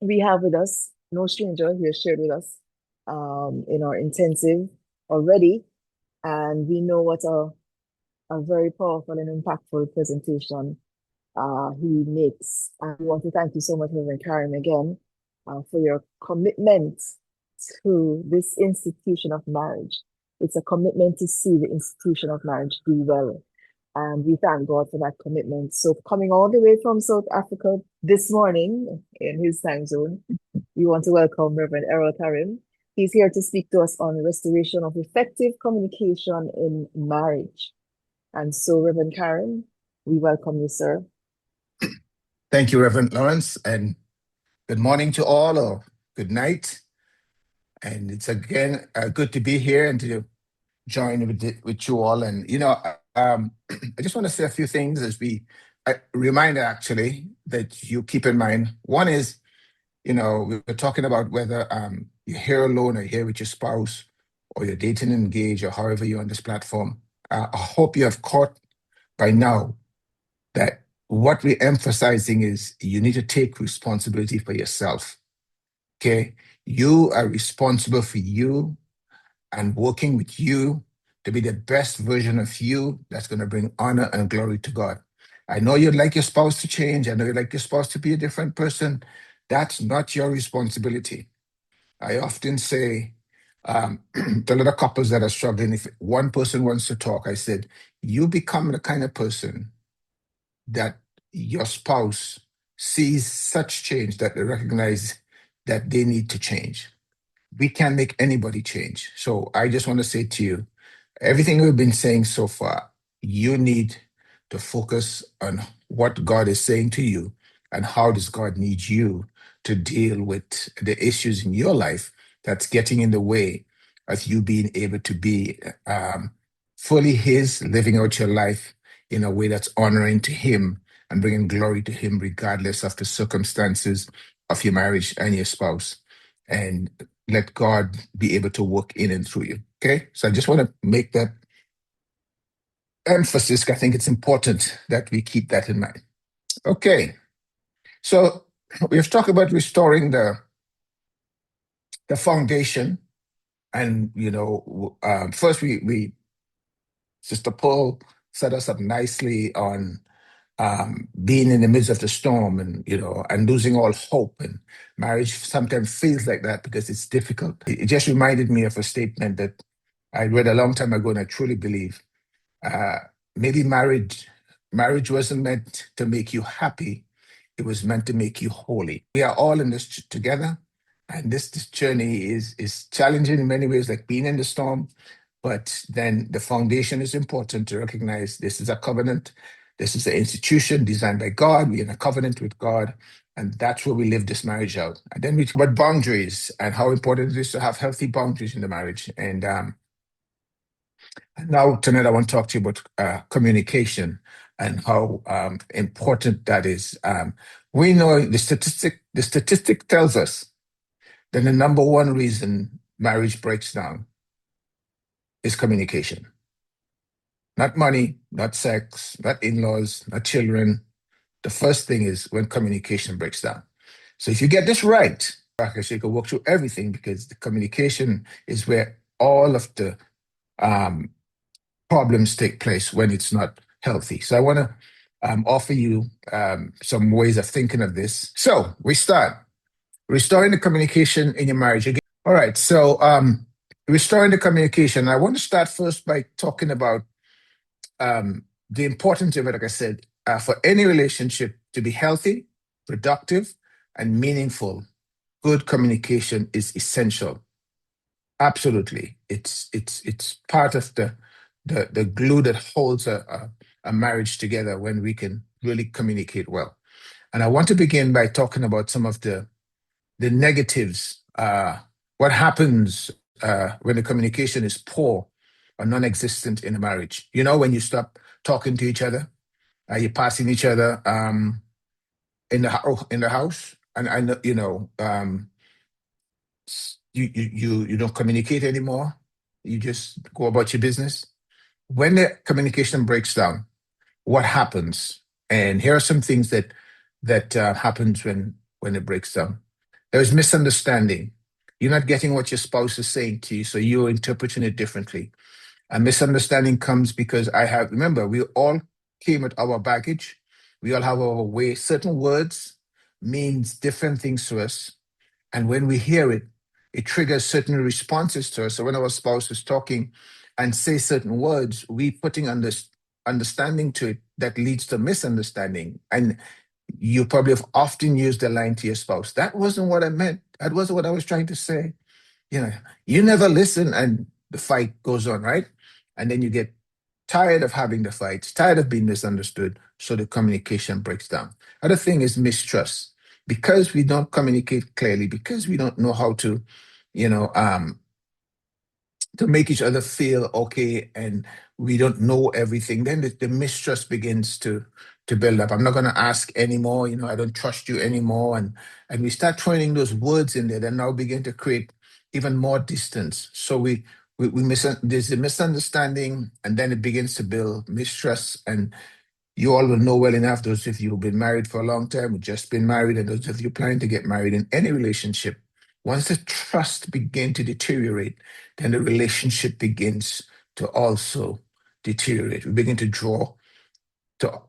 We have with us no stranger here shared with us in our intensive already, and we know what a very powerful and impactful presentation he makes. And we want to thank you so much, Reverend Karim, again, for your commitment to this institution of marriage. It's a commitment to see the institution of marriage do well. And we thank God for that commitment. So, coming all the way from South Africa this morning in his time zone, we want to welcome Reverend Errol Carrim. He's here to speak to us on restoration of effective communication in marriage. And so, Reverend Karen, we welcome you, sir. Thank you, Reverend Lawrence, and good morning to all, or good night. And it's again good to be here and to join with you all. And I just want to say a few things as a reminder actually that you keep in mind. One is, we were talking about whether you're here alone or here with your spouse, or you're dating and engaged, or however you're on this platform. I hope you have caught by now that what we're emphasizing is you need to take responsibility for yourself. Okay? You are responsible for you and working with you to be the best version of you that's going to bring honor and glory to God. I know you'd like your spouse to change. I know you'd like your spouse to be a different person. That's not your responsibility. I often say to other couples that are struggling, if one person wants to talk, I said, you become the kind of person that your spouse sees such change that they recognize that they need to change. We can't make anybody change. So I just want to say to you, everything we've been saying so far, you need to focus on what God is saying to you and how does God need you to deal with the issues in your life that's getting in the way of you being able to be fully His, living out your life in a way that's honoring to Him and bringing glory to Him, regardless of the circumstances of your marriage and your spouse. And let God be able to work in and through you. Okay? So I just want to make that emphasis. I think it's important that we keep that in mind. Okay. So we've talked about restoring the foundation. And, first Sister Paul set us up nicely on being in the midst of the storm and losing all hope. And marriage sometimes feels like that because it's difficult. It just reminded me of a statement that I read a long time ago, and I truly believe uh, maybe marriage wasn't meant to make you happy. It was meant to make you holy. We are all in this together. And this journey is challenging in many ways, like being in the storm. But then the foundation is important to recognize this is a covenant. This is an institution designed by God. We're in a covenant with God. And that's where we live this marriage out. And then we talk about boundaries and how important it is to have healthy boundaries in the marriage. And now tonight I want to talk to you about communication and how important that is. We know the statistic tells us that the number one reason marriage breaks down is communication. Not money, not sex, not in-laws, not children. The first thing is when communication breaks down. So if you get this right, actually you can work through everything because the communication is where all of the um, problems take place when it's not healthy. So I want to offer you some ways of thinking of this. So we start restoring the communication in your marriage. Again. All right. So restoring the communication. I want to start first by talking about the importance of it. Like I said, for any relationship to be healthy, productive, and meaningful, good communication is essential. Absolutely, it's part of the glue that holds a marriage together when we can really communicate well. And I want to begin by talking about some of the negatives. What happens when the communication is poor or non-existent in a marriage? When you stop talking to each other, you're passing each other in the house, and I know you don't communicate anymore. You just go about your business. When the communication breaks down, what happens? And here are some things that happens when it breaks down. There's misunderstanding. You're not getting what your spouse is saying to you, so you're interpreting it differently. A misunderstanding comes because remember, we all came with our baggage. We all have our way. Certain words means different things to us. And when we hear it, it triggers certain responses to us. So when our spouse is talking and say certain words, we putting understanding to it that leads to misunderstanding. And you probably have often used the line to your spouse, that wasn't what I meant. That wasn't what I was trying to say. You know, you never listen and the fight goes on, right? And then you get tired of having the fights, tired of being misunderstood, so the communication breaks down. Other thing is mistrust. Because we don't communicate clearly, because we don't know how to, you know, to make each other feel okay, and we don't know everything, then the mistrust begins to build up. I'm not going to ask anymore, I don't trust you anymore. And we start throwing those words in there that now begin to create even more distance. So there's a misunderstanding, and then it begins to build mistrust. And you all will know well enough, those of you who've been married for a long time, who've just been married, and those of you planning to get married, in any relationship, once the trust begin to deteriorate, then the relationship begins to also deteriorate. We begin to draw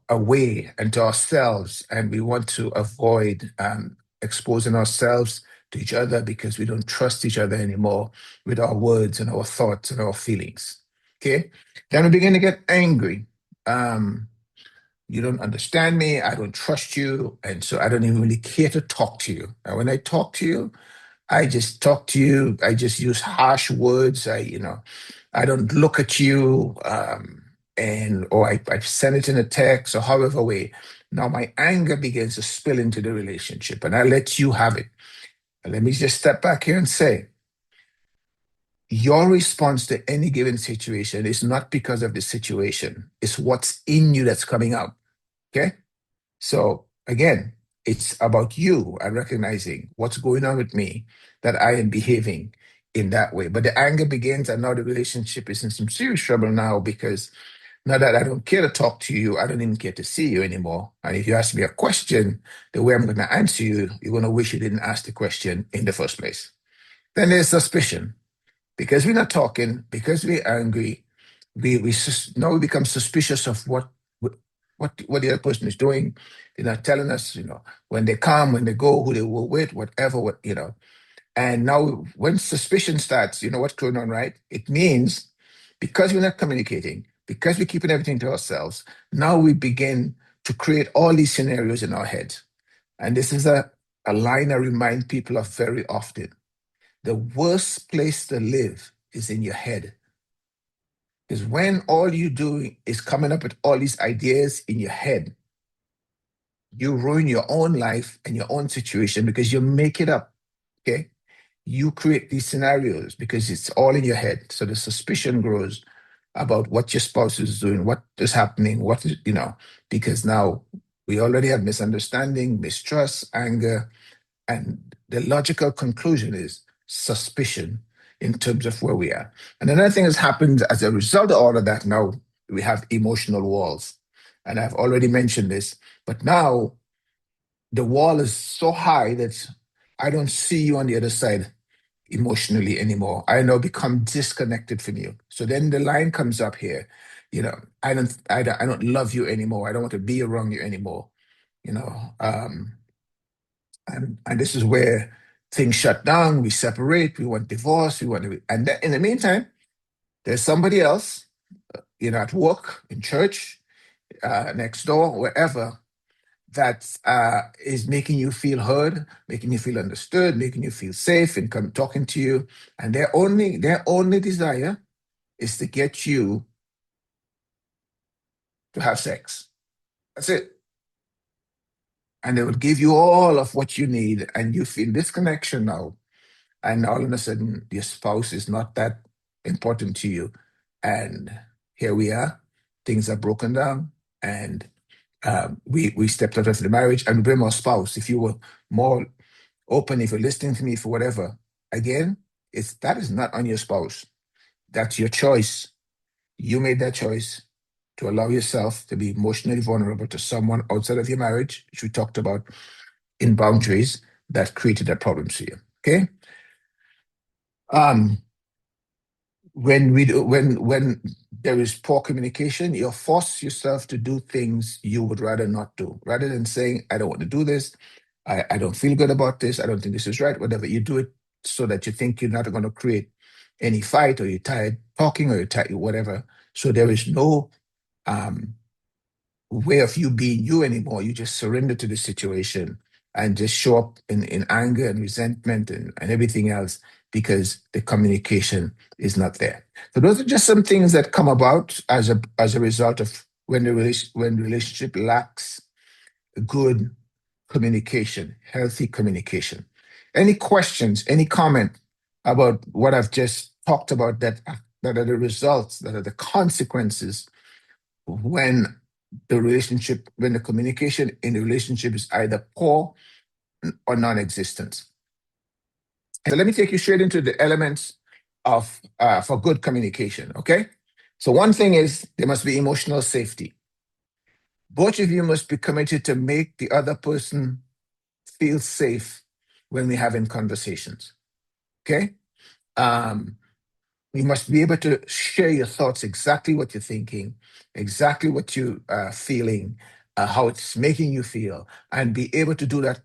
away and to ourselves, and we want to avoid exposing ourselves to each other because we don't trust each other anymore with our words and our thoughts and our feelings. Okay? Then we begin to get angry. You don't understand me. I don't trust you. And so I don't even really care to talk to you. And when I talk to you, I just talk to you. I just use harsh words. I don't look at you. Or I send it in a text or however way. Now my anger begins to spill into the relationship and I let you have it. And let me just step back here and say, your response to any given situation is not because of the situation. It's what's in you that's coming out. Okay? So again, it's about you and recognizing what's going on with me that I am behaving in that way. But the anger begins, and now the relationship is in some serious trouble now because now that I don't care to talk to you, I don't even care to see you anymore. And if you ask me a question, the way I'm going to answer you, you're going to wish you didn't ask the question in the first place. Then there's suspicion. Because we're not talking, because we're angry, now we become suspicious of what the other person is doing. They're not telling us, when they come, when they go, who they were with, whatever, And now when suspicion starts, you know what's going on, right? It means because we're not communicating, because we're keeping everything to ourselves, now we begin to create all these scenarios in our heads. And this is a line I remind people of very often. The worst place to live is in your head. Because when all you do is coming up with all these ideas in your head, you ruin your own life and your own situation because you make it up. Okay. You create these scenarios because it's all in your head. So the suspicion grows about what your spouse is doing, what is happening, because now we already have misunderstanding, mistrust, anger, and the logical conclusion is suspicion in terms of where we are. And another thing has happened as a result of all of that. Now we have emotional walls. And I've already mentioned this, but now the wall is so high that I don't see you on the other side emotionally anymore. I now become disconnected from you. So then the line comes up here, I don't love you anymore. I don't want to be around you anymore. You know, and this is where things shut down. We separate. We want divorce. And in the meantime, there's somebody else, at work, in church, next door, wherever, that is making you feel heard, making you feel understood, making you feel safe, and come talking to you. And their only desire is to get you to have sex. That's it. And they will give you all of what you need, and you feel this connection now. And all of a sudden, your spouse is not that important to you. And here we are, things are broken down, and we stepped out of the marriage and blame our spouse. If you were more open, if you're listening to me for whatever, again, that is not on your spouse. That's your choice. You made that choice to allow yourself to be emotionally vulnerable to someone outside of your marriage, which we talked about in boundaries. that created a problem for you. Okay. Um, when there is poor communication, you force yourself to do things you would rather not do. Rather than saying, I don't want to do this, I don't feel good about this, I don't think this is right, whatever, you do it so that you think you're not going to create any fight, or you're tired talking, or you're tired, whatever. So there is no um way of you being you anymore. You just surrender to the situation and just show up in anger and resentment and everything else, because the communication is not there. So those are just some things that come about as a result of when the relationship lacks good communication, healthy communication. Any questions, any comment about what I've just talked about, that are the results, that are the consequences when when the communication in the relationship is either poor or non-existent. So let me take you straight into the elements of for good communication. Okay. So one thing is there must be emotional safety. Both of you must be committed to make the other person feel safe when we're having conversations. Okay. Um, You must be able to share your thoughts, exactly what you're thinking, exactly what you are feeling, how it's making you feel, and be able to do that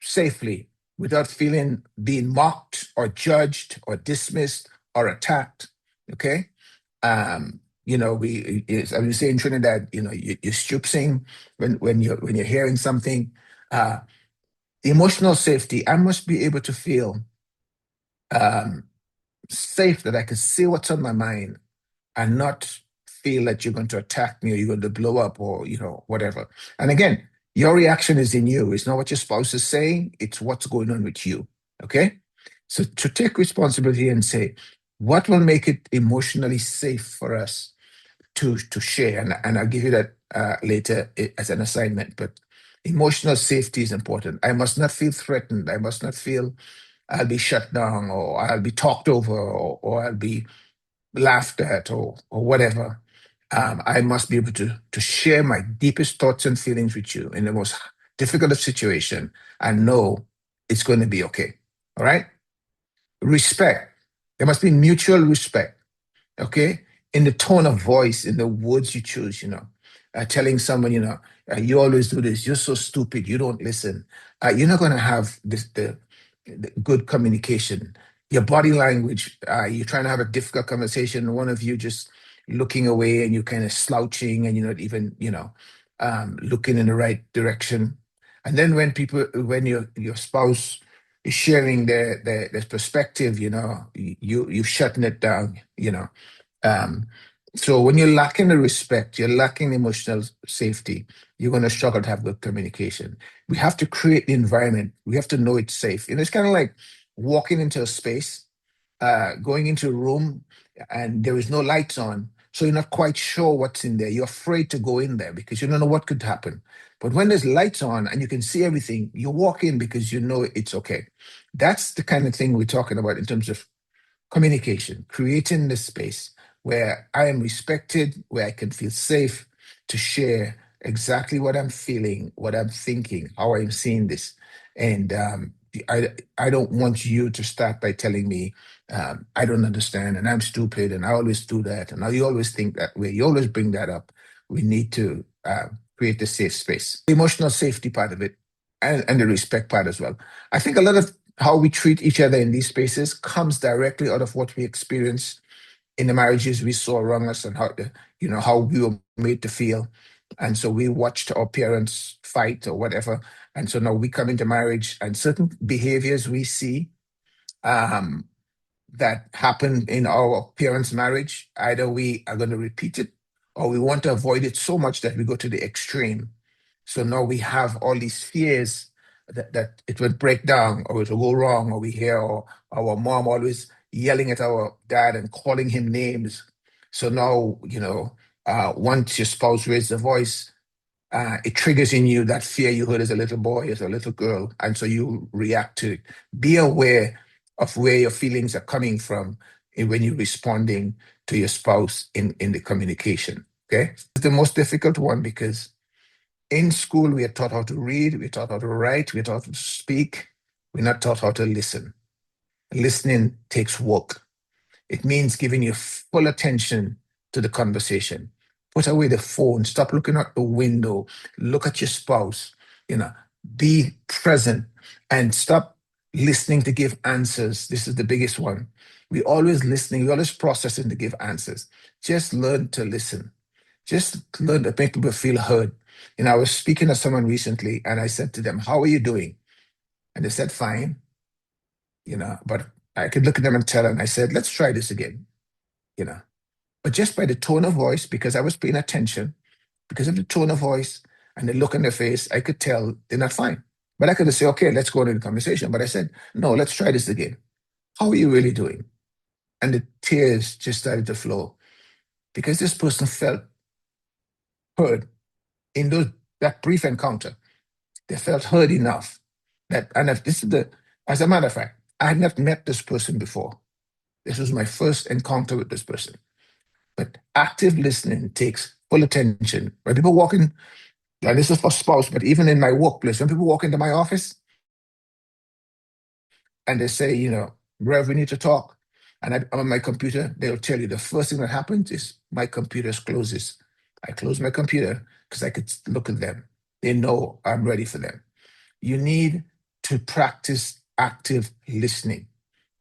safely without feeling being mocked or judged or dismissed or attacked. Okay. I would say in Trinidad, you stoop sing when you're hearing something. Uh, Emotional safety. I must be able to feel um, safe, that I can say what's on my mind and not feel that you're going to attack me, or you're going to blow up, or whatever. And again, your reaction is in you. It's not what your spouse is saying, it's what's going on with you. Okay. So to take responsibility and say, what will make it emotionally safe for us to share? And I'll give you that later as an assignment. But emotional safety is important. I must not feel threatened. I must not feel I'll be shut down, or I'll be talked over, or I'll be laughed at, or whatever. I must be able to share my deepest thoughts and feelings with you in the most difficult of situation, and know it's going to be okay. All right. Respect. There must be mutual respect. Okay. In the tone of voice, in the words you choose, telling someone, you always do this, you're so stupid, you don't listen. You're not going to have the good communication. Your body language, you're trying to have a difficult conversation, one of you just looking away, and you're kind of slouching, and you're not even, looking in the right direction. And then when your spouse is sharing their perspective, you shutting it down, um, so when you're lacking the respect, you're lacking emotional safety, you're going to struggle to have good communication. We have to create the environment. We have to know it's safe. And it's kind of like walking into a space, going into a room, and there is no lights on. So you're not quite sure what's in there. You're afraid to go in there because you don't know what could happen. But when there's lights on and you can see everything, you walk in because you know it's okay. That's the kind of thing we're talking about in terms of communication, creating the space where I am respected, where I can feel safe to share exactly what I'm feeling, what I'm thinking, how I'm seeing this. And I don't want you to start by telling me, I don't understand, and I'm stupid, and I always do that, and you always think that way. You always bring that up. We need to create a safe space. The emotional safety part of it, and the respect part as well. I think a lot of how we treat each other in these spaces comes directly out of what we experience in the marriages we saw around us, and how we were made to feel. And so we watched our parents fight or whatever. And so now we come into marriage, and certain behaviors we see um, that happen in our parents' marriage, either we are going to repeat it, or we want to avoid it so much that we go to the extreme. So now we have all these fears that it will break down, or it will go wrong, or we hear our mom always yelling at our dad and calling him names. So now, once your spouse raises a voice, it triggers in you that fear you heard as a little boy, as a little girl, and so you react to it. Be aware of where your feelings are coming from when you're responding to your spouse in the communication. Okay, it's the most difficult one because in school we are taught how to read, we're taught how to write, we're taught how to speak, We're not taught how to listen. Listening takes work. It means giving your full attention to the conversation. Put away the phone. Stop looking out the window. Look at your spouse. You know, be present and stop listening to give answers. This is the biggest one. We always listening. We always processing to give answers. Just learn to listen. Just learn to make people feel heard. I was speaking to someone recently, and I said to them, "How are you doing?" And they said, "Fine." But I could look at them and tell them. I said, "Let's try this again." You know, but just by the tone of voice, because I was paying attention, because of the tone of voice and the look on their face, I could tell they're not fine. But I could have said, "Okay, let's go into the conversation." But I said, "No, let's try this again. How are you really doing?" And the tears just started to flow because this person felt heard in that brief encounter. They felt heard enough and if this is as a matter of fact, I had not met this person before. This was my first encounter with this person. But active listening takes full attention. When people walk in, and this is for spouse, but even in my workplace, when people walk into my office and they say, "Rev, we need to talk," and I'm on my computer, they'll tell you the first thing that happens is my computer closes. I close my computer because I could look at them. They know I'm ready for them. You need to practice active listening.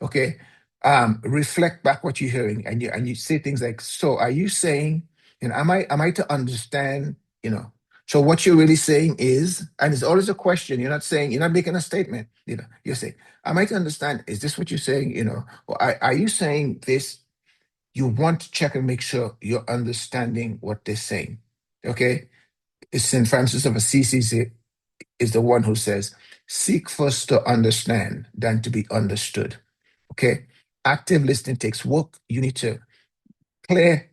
Okay. Reflect back what you're hearing, and you say things like, "So are you saying, am I to understand, you know, so what you're really saying is," and it's always a question. You're not making a statement, you're saying, "Am I to understand, is this what you're saying, or are you saying this?" You want to check and make sure you're understanding what they're saying. Okay. It's St. Francis of Assisi is the one who says, "Seek first to understand than to be understood." Okay. Active listening takes work. You need to clear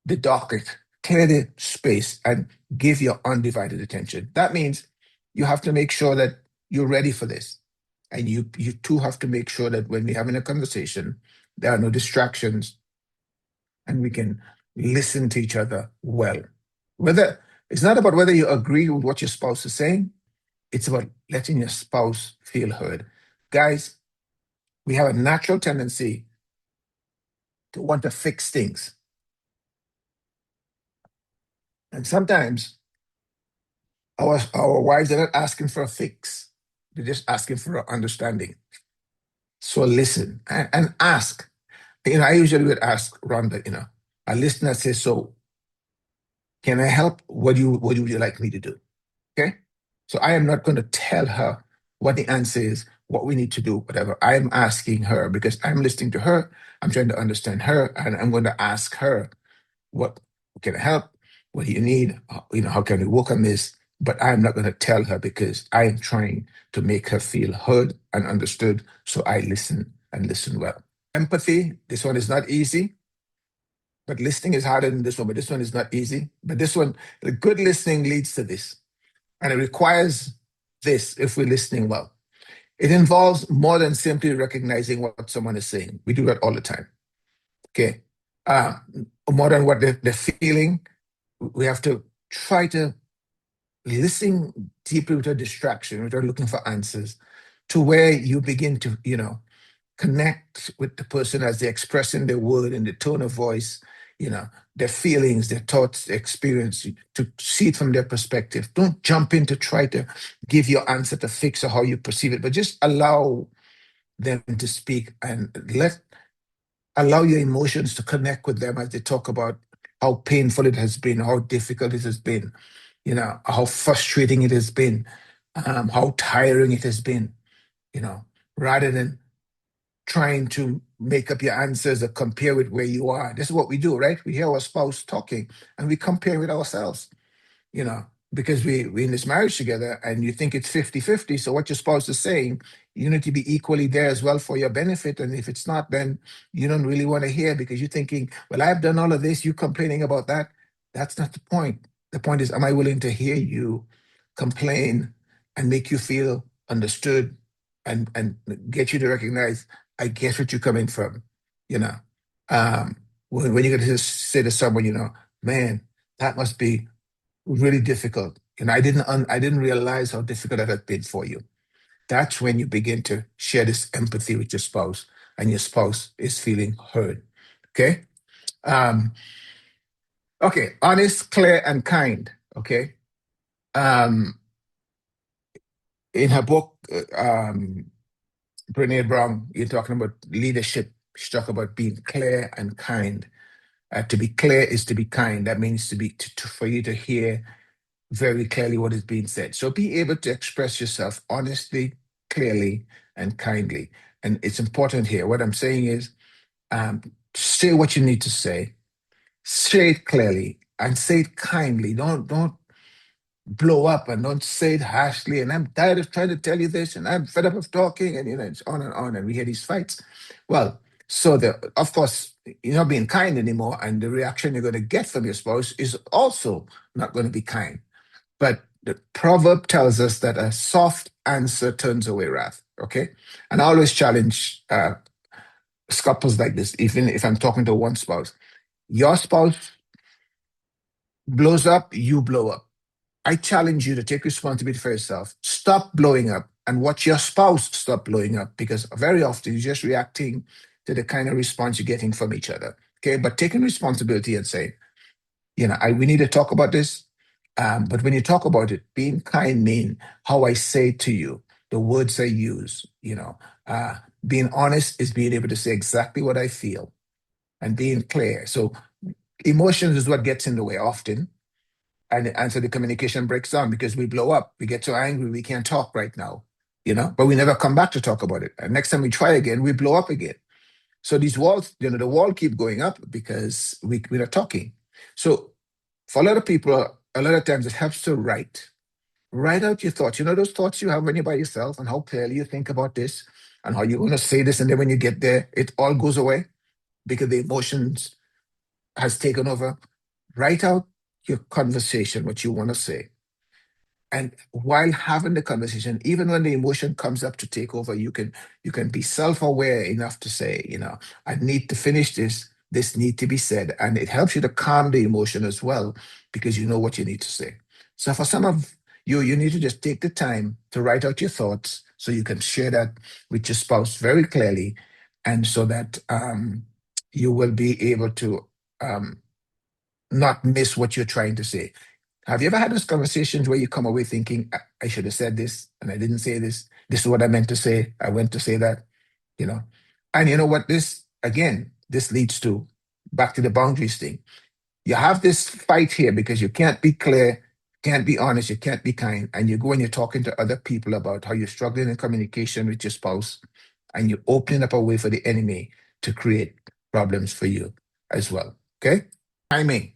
the docket, clear the space, and give your undivided attention. That means you have to make sure that you're ready for this. And you too have to make sure that when we're having a conversation, there are no distractions and we can listen to each other well. Whether it's not about whether you agree with what your spouse is saying, it's about letting your spouse feel heard. Guys, we have a natural tendency to want to fix things. And sometimes our wives are not asking for a fix. They're just asking for an understanding. So listen and ask. I usually would ask Rhonda, a listener says, "So can I help? What would you like me to do?" Okay. So I am not going to tell her what the answer is, what we need to do, whatever. I am asking her because I'm listening to her. I'm trying to understand her, and I'm going to ask her, "What can I help? What do you need? How can we work on this?" But I'm not going to tell her because I am trying to make her feel heard and understood. So I listen and listen well. Empathy. This one is not easy, but listening is harder than this one. But this one is not easy. But this one, the good listening leads to this. And it requires this if we're listening well. It involves more than simply recognizing what someone is saying. We do that all the time. Okay. Uh, More than what they're feeling, we have to try to listen deeply without distraction, without looking for answers, to where you begin to, connect with the person as they're expressing their word and the tone of voice, their feelings, their thoughts, their experience, to see it from their perspective. Don't jump in to try to give your answer to fix or how you perceive it, but just allow them to speak and allow your emotions to connect with them as they talk about how painful it has been, how difficult it has been, how frustrating it has been, how tiring it has been, you know, rather than trying to make up your answers or compare with where you are. This is what we do, right? We hear our spouse talking and we compare with ourselves, you know, because we in this marriage together and you think it's 50-50. So what your spouse is saying, you need to be equally there as well for your benefit. And if it's not, then you don't really want to hear because you're thinking, "Well, I've done all of this, you complaining about that." That's not the point. The point is, am I willing to hear you complain and make you feel understood and get you to recognize, I get what you're coming from, you know. Um, when you're going to say to someone, "Man, that must be really difficult. I didn't realize how difficult that had been for you." That's when you begin to share this empathy with your spouse, and your spouse is feeling heard. Okay. Um, okay. Honest, clear, and kind. Okay. Um, in her book, Brene Brown, you're talking about leadership. She talk about being clear and kind. To be clear is to be kind. That means to be for you to hear very clearly what is being said. So be able to express yourself honestly, clearly, and kindly. And it's important here. What I'm saying is, say what you need to say it clearly, and say it kindly. Don't blow up, and don't say it harshly. And I'm tired of trying to tell you this, and I'm fed up of talking, and it's on and on. And we hear these fights. Well, so of course you're not being kind anymore, and the reaction you're going to get from your spouse is also not going to be kind. But the proverb tells us that a soft answer turns away wrath. Okay. And I always challenge couples like this, even if I'm talking to one spouse. Your spouse blows up, you blow up. I challenge you to take responsibility for yourself. Stop blowing up and watch your spouse stop blowing up, because very often you're just reacting to the kind of response you're getting from each other. Okay. But taking responsibility and saying, we need to talk about this. But when you talk about it, being kind mean how I say to you, the words I use, being honest is being able to say exactly what I feel and being clear. So emotions is what gets in the way often. And so the communication breaks down because we blow up. We get so angry, we can't talk right now, but we never come back to talk about it. And next time we try again, we blow up again. So these walls, the wall keep going up because we're not talking. So for a lot of people, a lot of times it helps to write out your thoughts. Those thoughts you have when you're by yourself, and how clearly you think about this and how you're going to say this. And then when you get there, it all goes away because the emotions has taken over. Write out your conversation, what you want to say. And while having the conversation, even when the emotion comes up to take over, you can be self-aware enough to say, I need to finish this. This need to be said. And it helps you to calm the emotion as well, because you know what you need to say. So for some of you, you need to just take the time to write out your thoughts so you can share that with your spouse very clearly, and so that you will be able to um, not miss what you're trying to say. Have you ever had those conversations where you come away thinking, I should have said this and I didn't say this? This is what I meant to say. I went to say that, you know? And you know what? This leads to back to the boundaries thing. You have this fight here because you can't be clear, can't be honest, you can't be kind. And you go and you're talking to other people about how you're struggling in communication with your spouse, and you're opening up a way for the enemy to create problems for you as well. Okay? Timing.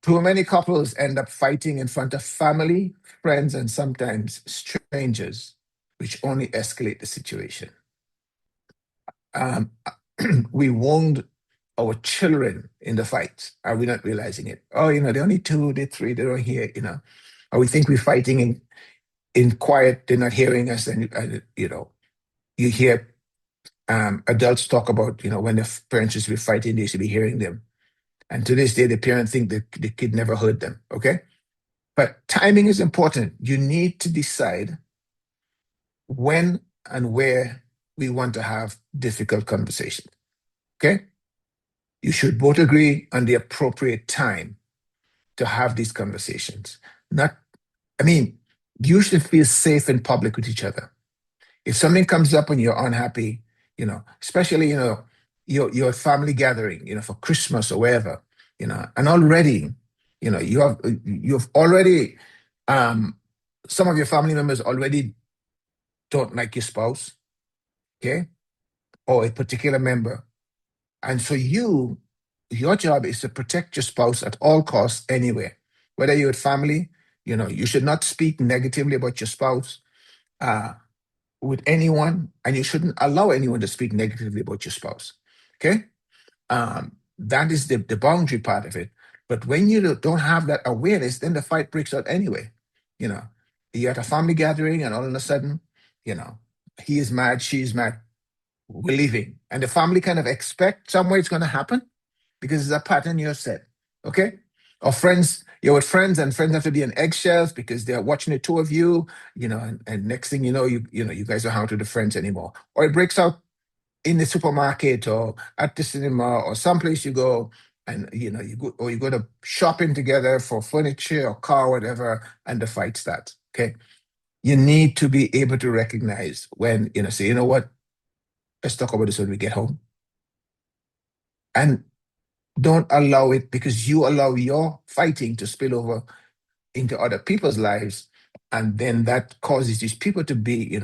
Too many couples end up fighting in front of family, friends, and sometimes strangers, which only escalate the situation. Um, we wound our children in the fight. Are we not realizing it? Oh, they're only two, they're three, they don't hear. Or we think we're fighting in quiet, they're not hearing us. And you hear adults talk about, when the parents used to be fighting, they should be hearing them. And to this day, the parent think that the kid never heard them. Okay. But timing is important. You need to decide when and where we want to have difficult conversations. Okay? You should both agree on the appropriate time to have these conversations. Not, I mean, you should feel safe in public with each other. If something comes up and you're unhappy, especially, your family gathering, for Christmas or wherever, and already, you've already, um, some of your family members already don't like your spouse, okay, or a particular member. And so your job is to protect your spouse at all costs anyway. Whether you're with family, you should not speak negatively about your spouse uh, with anyone, and you shouldn't allow anyone to speak negatively about your spouse. Okay? That is the boundary part of it. But when you don't have that awareness, then the fight breaks out anyway. You know, you're at a family gathering, and all of a sudden, you know, he is mad, she is mad, we're leaving. And the family kind of expect some way it's going to happen because it's a pattern you have set. Okay? Or friends, you're with friends and friends have to be on eggshells because they're watching the two of you, and next thing you know, you guys don't hang out with the friends anymore. Or it breaks out in the supermarket or at the cinema or someplace you go, and you go to shopping together for furniture or car, whatever, and the fight starts. Okay. You need to be able to recognize when, say, you know what, let's talk about this when we get home. And don't allow it, because you allow your fighting to spill over into other people's lives. And then that causes these people to be,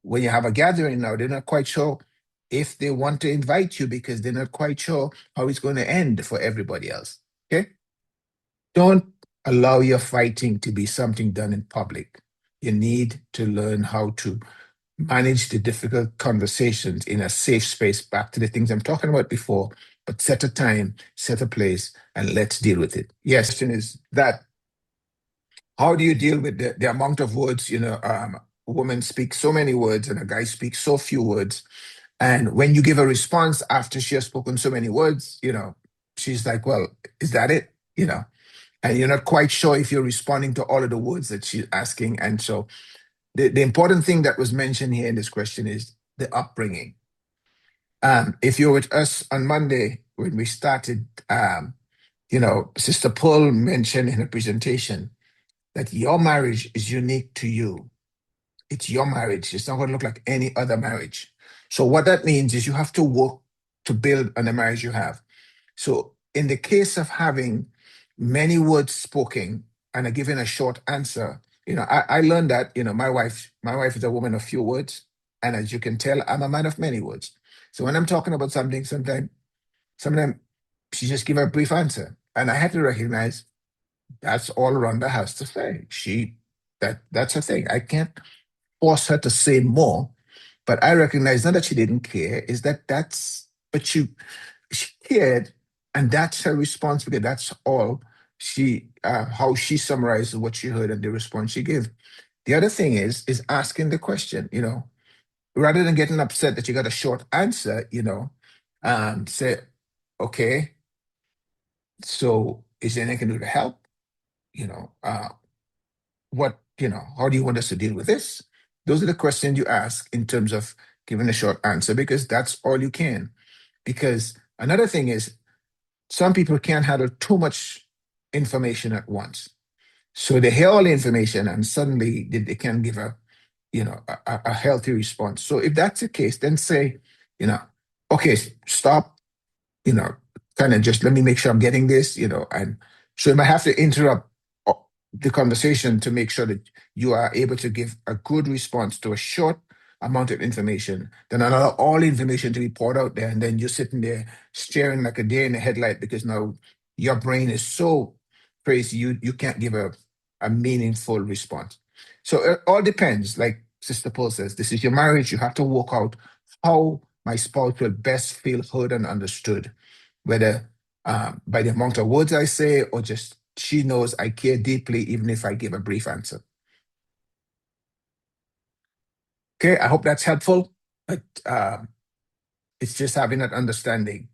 when you have a gathering now, they're not quite sure if they want to invite you because they're not quite sure how it's going to end for everybody else. Okay. Don't allow your fighting to be something done in public. You need to learn how to manage the difficult conversations in a safe space, back to the things I'm talking about before, but set a time, set a place, and let's deal with it. Yes, is that how do you deal with the amount of words, a woman speaks so many words and a guy speaks so few words. And when you give a response after she has spoken so many words, she's like, well, is that it? And you're not quite sure if you're responding to all of the words that she's asking. And so the important thing that was mentioned here in this question is the upbringing. If you're with us on Monday when we started, Sister Paul mentioned in her presentation that your marriage is unique to you. It's your marriage. It's not going to look like any other marriage. So what that means is you have to work to build on the marriage you have. So in the case of having many words spoken and giving a short answer, I learned that, my wife is a woman of few words. And as you can tell, I'm a man of many words. So when I'm talking about something, sometimes she just give a brief answer. And I have to recognize that's all Rhonda has to say. That's her thing. I can't force her to say more, but I recognize not that she didn't care, is but she cared, and that's her response, because that's all how she summarized what she heard and the response she gave. The other thing is asking the question, rather than getting upset that you got a short answer, say, okay, so is there anything I can do to help? You know, uh, how do you want us to deal with this? Those are the questions you ask in terms of giving a short answer, because that's all you can. Because another thing is, some people can't handle too much information at once. So they hear all the information and suddenly they can give a healthy response. So if that's the case, then say, you know, okay, stop, you know, kind of just let me make sure I'm getting this, and so you might have to interrupt the conversation to make sure that you are able to give a good response to a short amount of information, then allow all the information to be poured out there, and then you're sitting there staring like a deer in the headlight because now your brain is so crazy you can't give a meaningful response. So it all depends. Like Sister Paul says, this is your marriage. You have to work out how my spouse will best feel heard and understood, whether by the amount of words I say or just she knows I care deeply, even if I give a brief answer. Okay, I hope that's helpful. But it's just having that understanding.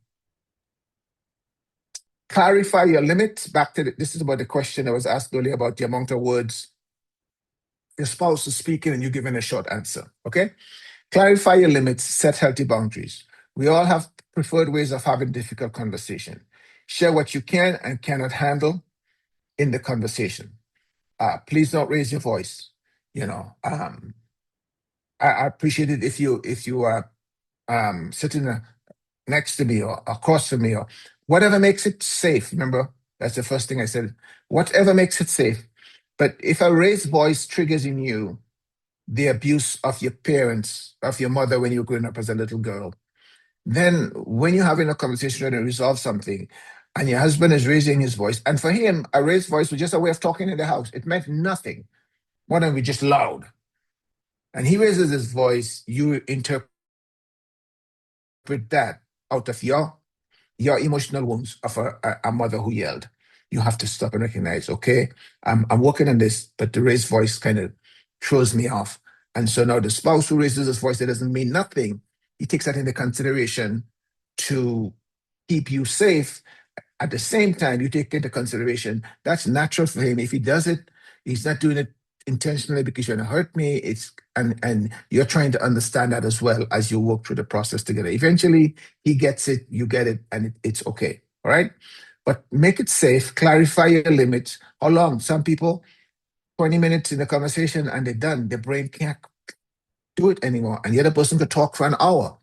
Clarify your limits. Back to this is about the question I was asked earlier about the amount of words your spouse is speaking and you're giving a short answer. Okay, clarify your limits. Set healthy boundaries. We all have preferred ways of having difficult conversation. Share what you can and cannot handle in the conversation. Please don't raise your voice. I appreciate it if you are sitting next to me or across from me or whatever makes it safe. Remember, that's the first thing I said. Whatever makes it safe. But if a raised voice triggers in you the abuse of your parents, of your mother when you were growing up as a little girl, then when you're having a conversation trying to resolve something and your husband is raising his voice, and for him, a raised voice was just a way of talking in the house. It meant nothing more than we just loud. And he raises his voice, you interpret that out of your emotional wounds of a mother who yelled. You have to stop and recognize, okay, I'm working on this, but the raised voice kind of throws me off. And so now the spouse who raises his voice, that doesn't mean nothing. He takes that into consideration to keep you safe. At the same time, you take into consideration that's natural for him. If he does it, he's not doing it intentionally because you're going to hurt me. And you're trying to understand that as well as you work through the process together. Eventually, he gets it, you get it, and it's okay. All right. But make it safe, clarify your limits. How long? Some people, 20 minutes in the conversation and they're done. Their brain can't do it anymore. And the other person could talk for an hour.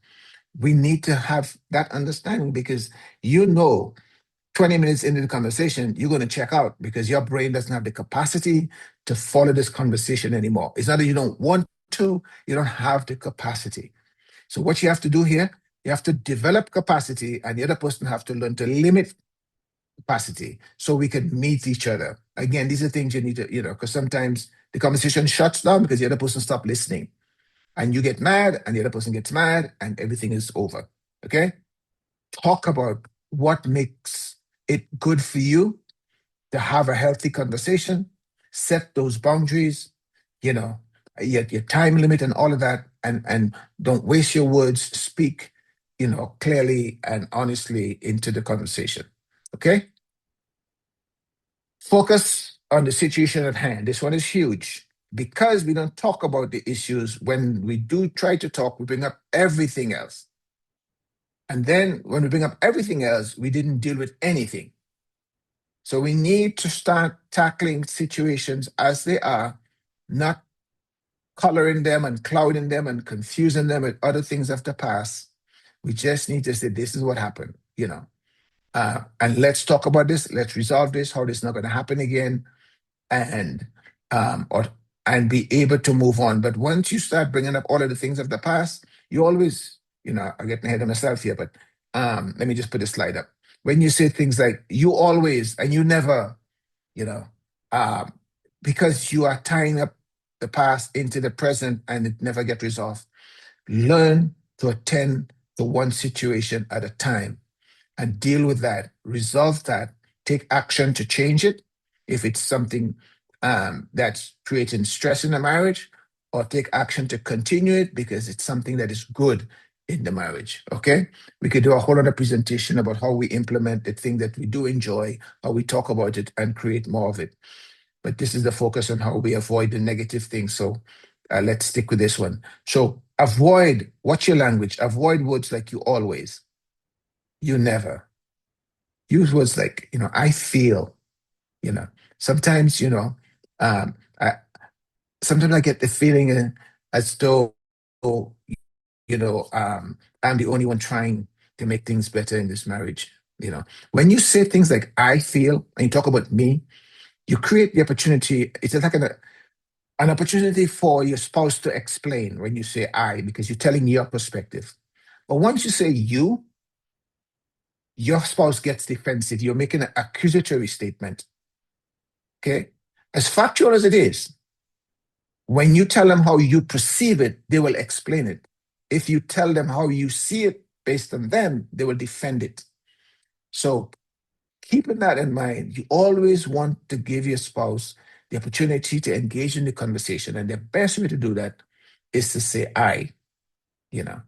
We need to have that understanding because you know 20 minutes into the conversation, you're going to check out because your brain doesn't have the capacity to follow this conversation anymore. It's not that you don't want to, you don't have the capacity. So what you have to do here, you have to develop capacity and the other person have to learn to limit capacity so we can meet each other. Again, these are things you need to, because sometimes the conversation shuts down because the other person stopped listening and you get mad and the other person gets mad and everything is over. Okay? Talk about what makes it good for you to have a healthy conversation, set those boundaries, you know, your time limit and all of that, and don't waste your words, speak, clearly and honestly into the conversation. Okay? Focus on the situation at hand. This one is huge. Because we don't talk about the issues, when we do try to talk, we bring up everything else. And then when we bring up everything else, we didn't deal with anything. So we need to start tackling situations as they are, not coloring them and clouding them and confusing them with other things of the past. We just need to say, this is what happened. And let's talk about this. Let's resolve this, how this is not going to happen again. And or and be able to move on. But once you start bringing up all of the things of the past, you always, I'm getting ahead of myself here, but let me just put a slide up. When you say things like you always and you never, you know, um, because you are tying up the past into the present and it never get resolved. Learn to attend to one situation at a time and deal with that, resolve that, take action to change it if it's something that's creating stress in the marriage, or take action to continue it because it's something that is good in the marriage. Okay? We could do a whole other presentation about how we implement the thing that we do enjoy, how we talk about it and create more of it. But this is the focus on how we avoid the negative things. So let's stick with this one. So avoid, watch your language, avoid words like you always, you never. Use words like, I feel, you know. Sometimes, um, I, sometimes I get the feeling as though, I'm the only one trying to make things better in this marriage. When you say things like I feel and you talk about me, you create the opportunity. It's like an opportunity for your spouse to explain when you say I, because you're telling your perspective. But once you say you, your spouse gets defensive. You're making an accusatory statement. Okay? As factual as it is, when you tell them how you perceive it, they will explain it. If you tell them how you see it based on them, they will defend it. So, keeping that in mind, you always want to give your spouse the opportunity to engage in the conversation. And the best way to do that is to say, I, you know,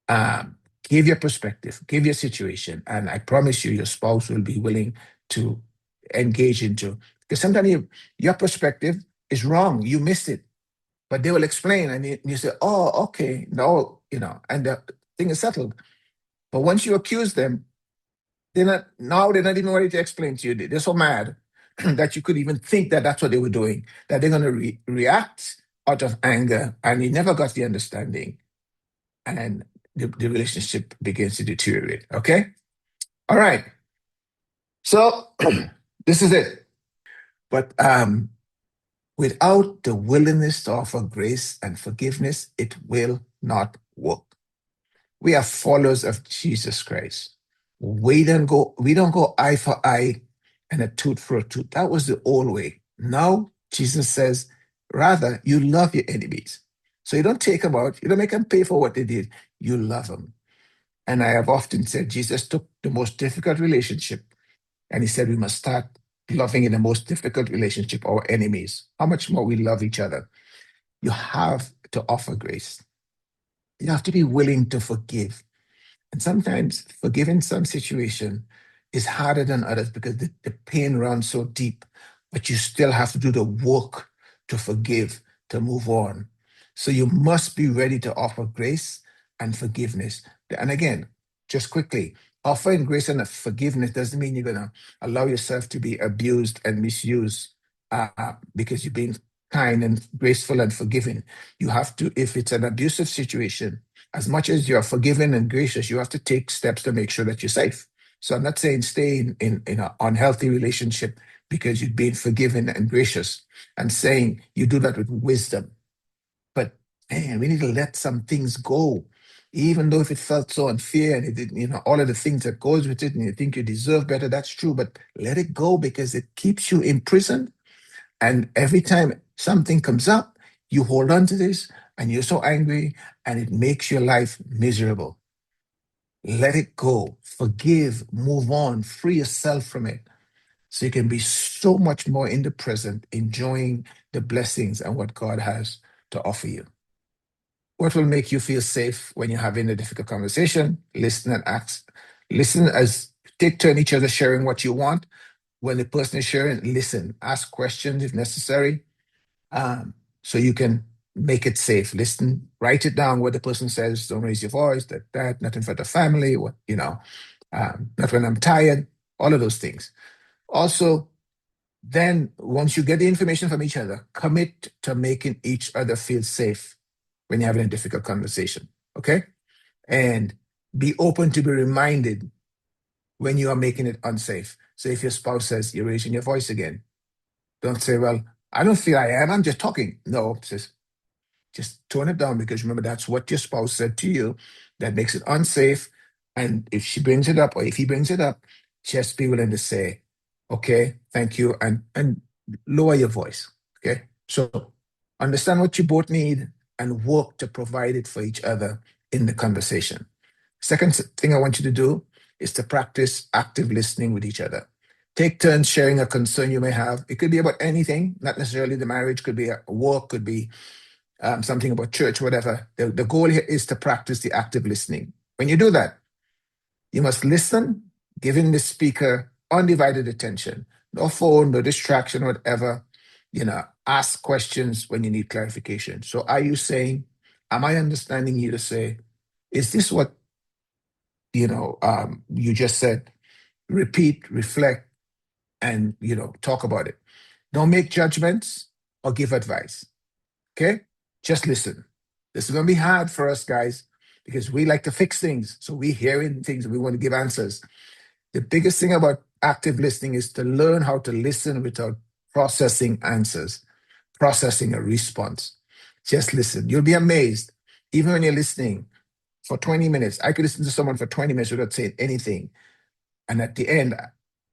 um, give your perspective, give your situation. And I promise you, your spouse will be willing to engage into. Because sometimes your perspective is wrong. You missed it. But they will explain and you say, oh, okay, no, and the thing is settled. But once you accuse them, they're not even ready to explain to you. They're so mad that you could even think that that's what they were doing, that they're going to react out of anger, and you never got the understanding, and the relationship begins to deteriorate. Okay? All right. So this is it. But without the willingness to offer grace and forgiveness, it will not work. We are followers of Jesus Christ. We don't go eye for eye and a tooth for a tooth. That was the old way. Now Jesus says, rather, you love your enemies. So you don't take them out, you don't make them pay for what they did. You love them. And I have often said Jesus took the most difficult relationship and he said we must start loving in the most difficult relationship, our enemies. How much more we love each other. You have to offer grace. You have to be willing to forgive. And sometimes forgiving some situation, is harder than others because the pain runs so deep, but you still have to do the work to forgive, to move on. So you must be ready to offer grace and forgiveness. And again, just quickly, offering grace and forgiveness doesn't mean you're going to allow yourself to be abused and misused because you're being kind and graceful and forgiving. You have to, if it's an abusive situation, as much as you're forgiving and gracious, you have to take steps to make sure that you're safe. So I'm not saying stay in an unhealthy relationship because you're being forgiving and gracious. I'm saying you do that with wisdom. But man, we need to let some things go. Even though if it felt so unfair and it didn't, all of the things that goes with it, and you think you deserve better, that's true. But let it go because it keeps you in prison. And every time something comes up, you hold on to this and you're so angry and it makes your life miserable. Let it go. Forgive, move on, free yourself from it so you can be so much more in the present, enjoying the blessings and what God has to offer you. What will make you feel safe when you're having a difficult conversation? Listen and ask. Listen as take turn each other sharing what you want. When the person is sharing, listen, ask questions if necessary, so you can make it safe. Listen, write it down what the person says. Don't raise your voice. That nothing for the family. Not when I'm tired. All of those things. Also, then once you get the information from each other, commit to making each other feel safe when you're having a difficult conversation. Okay, and be open to be reminded when you are making it unsafe. So if your spouse says you're raising your voice again, don't say, "Well, I don't feel I am. I'm just talking." No, just tone it down because remember that's what your spouse said to you that makes it unsafe. And if she brings it up or if he brings it up, just be willing to say, okay, thank you, and lower your voice. Okay. So understand what you both need and work to provide it for each other in the conversation. Second thing I want you to do is to practice active listening with each other. Take turns sharing a concern you may have. It could be about anything, not necessarily the marriage, could be a work, could be something about church, whatever. The goal here is to practice the active listening. When you do that, you must listen, giving the speaker undivided attention. No phone, no distraction, whatever. Ask questions when you need clarification. So are you saying, am I understanding you to say, is this what, you just said? Repeat, reflect, and, talk about it. Don't make judgments or give advice. Okay? Just listen. This is going to be hard for us guys because we like to fix things. So we hearing things and we want to give answers. The biggest thing about active listening is to learn how to listen without processing answers, processing a response. Just listen. You'll be amazed. Even when you're listening for 20 minutes, I could listen to someone for 20 minutes without saying anything. And at the end,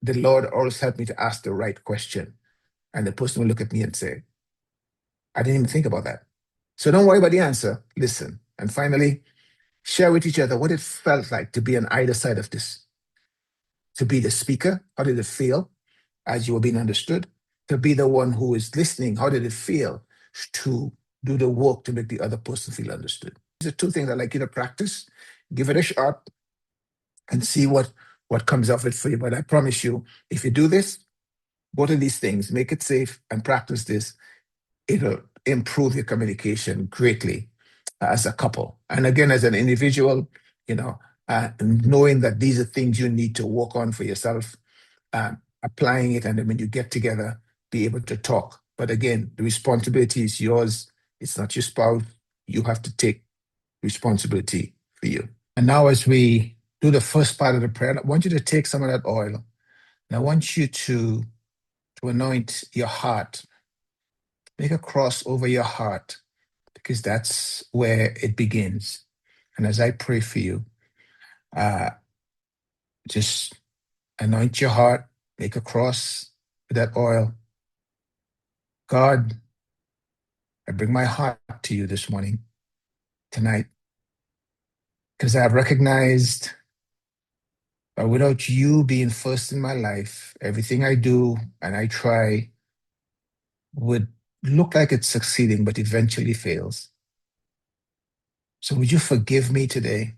the Lord always helped me to ask the right question. And the person will look at me and say, I didn't even think about that. So don't worry about the answer. Listen. And finally, share with each other what it felt like to be on either side of this. To be the speaker, how did it feel as you were being understood? To be the one who is listening, how did it feel to do the work to make the other person feel understood? These are two things I'd like you to practice. Give it a shot and see what comes of it for you. But I promise you, if you do this, both of these things, make it safe and practice this, it'll improve your communication greatly as a couple. And again, as an individual, knowing that these are things you need to work on for yourself, applying it, and then when you get together, be able to talk. But again, the responsibility is yours. It's not your spouse. You have to take responsibility for you. And now, as we do the first part of the prayer, I want you to take some of that oil. And I want you to anoint your heart. Make a cross over your heart because that's where it begins. And as I pray for you, uh, just anoint your heart, make a cross with that oil. God, I bring my heart to you this morning, tonight, because I've recognized that without you being first in my life, everything I do and I try would look like it's succeeding, but eventually fails. So would you forgive me today?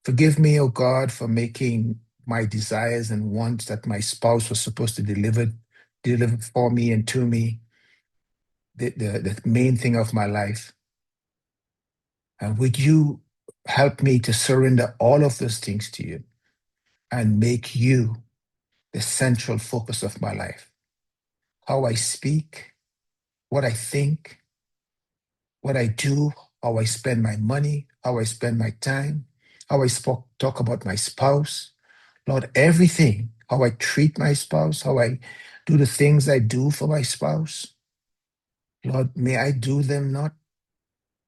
Forgive me, oh God, for making my desires and wants that my spouse was supposed to deliver for me and to me, the main thing of my life. And would you help me to surrender all of those things to you and make you the central focus of my life? How I speak, what I think, what I do, how I spend my money, how I spend my time, how talk about my spouse. Lord, everything, how I treat my spouse, how I do the things I do for my spouse. Lord, may I do them not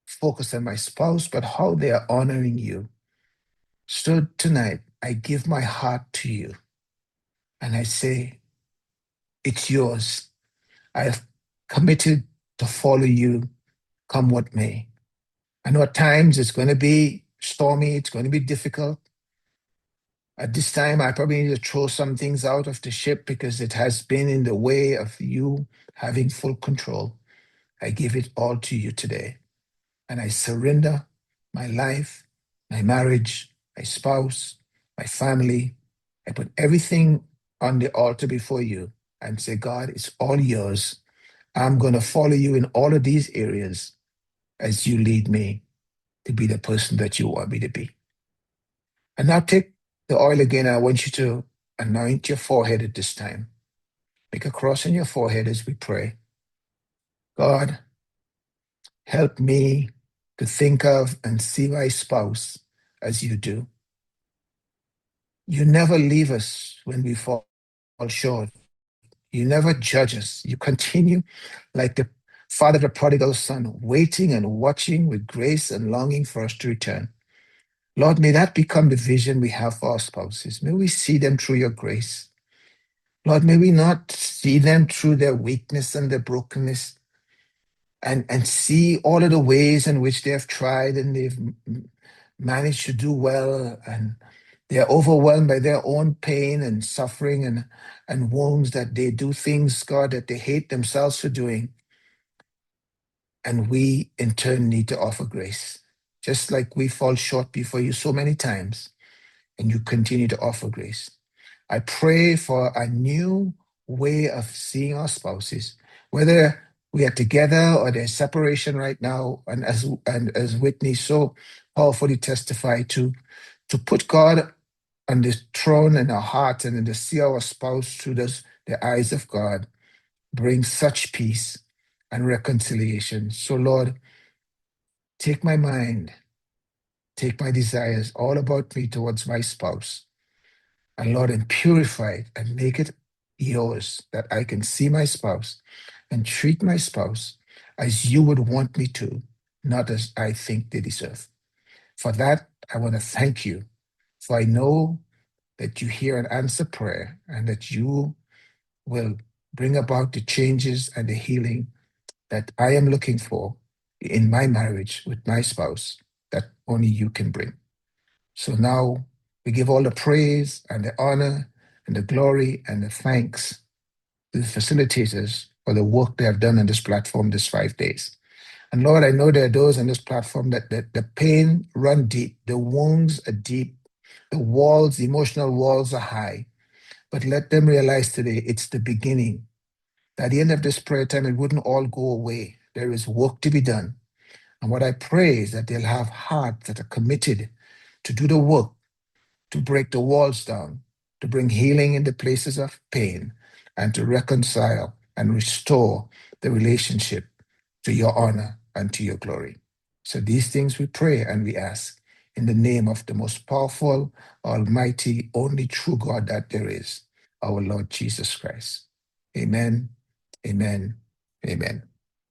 focus on my spouse, but how they are honoring you. So tonight, I give my heart to you and I say, it's yours. I have committed to follow you, come what may. I know at times it's going to be stormy, it's going to be difficult. At this time, I probably need to throw some things out of the ship because it has been in the way of you having full control. I give it all to you today. And I surrender my life, my marriage, my spouse, my family. I put everything on the altar before you and say, God, it's all yours. I'm going to follow you in all of these areas as you lead me to be the person that you want me to be. And now take the oil again. I want you to anoint your forehead at this time. Make a cross on your forehead as we pray. God, help me to think of and see my spouse as you do. You never leave us when we fall short. You never judge us. You continue like the father of the prodigal son, waiting and watching with grace and longing for us to return. Lord, may that become the vision we have for our spouses. May we see them through your grace. Lord, may we not see them through their weakness and their brokenness and see all of the ways in which they have tried and they've managed to do well and they're overwhelmed by their own pain and suffering and wounds that they do things, God, that they hate themselves for doing. And we, in turn, need to offer grace. Just like we fall short before you so many times, and you continue to offer grace. I pray for a new way of seeing our spouses, whether we are together or there's separation right now, and as Whitney so powerfully testified to put God on the throne in our heart and to see our spouse through the eyes of God brings such peace and reconciliation. So, Lord, take my mind, take my desires, all about me towards my spouse. And Lord, and purify it and make it yours that I can see my spouse and treat my spouse as you would want me to, not as I think they deserve. For that, I want to thank you. For I know that you hear and answer prayer and that you will bring about the changes and the healing that I am looking for in my marriage with my spouse that only you can bring. So now we give all the praise and the honor and the glory and the thanks to the facilitators for the work they have done on this platform this 5 days. And Lord, I know there are those on this platform that the pain run deep, the wounds are deep, the walls, the emotional walls are high. But let them realize today it's the beginning. At the end of this prayer time, it wouldn't all go away. There is work to be done. And what I pray is that they'll have hearts that are committed to do the work, to break the walls down, to bring healing in the places of pain, and to reconcile and restore the relationship to your honor and to your glory. So these things we pray and we ask in the name of the most powerful, almighty, only true God that there is, our Lord Jesus Christ. Amen, amen, amen.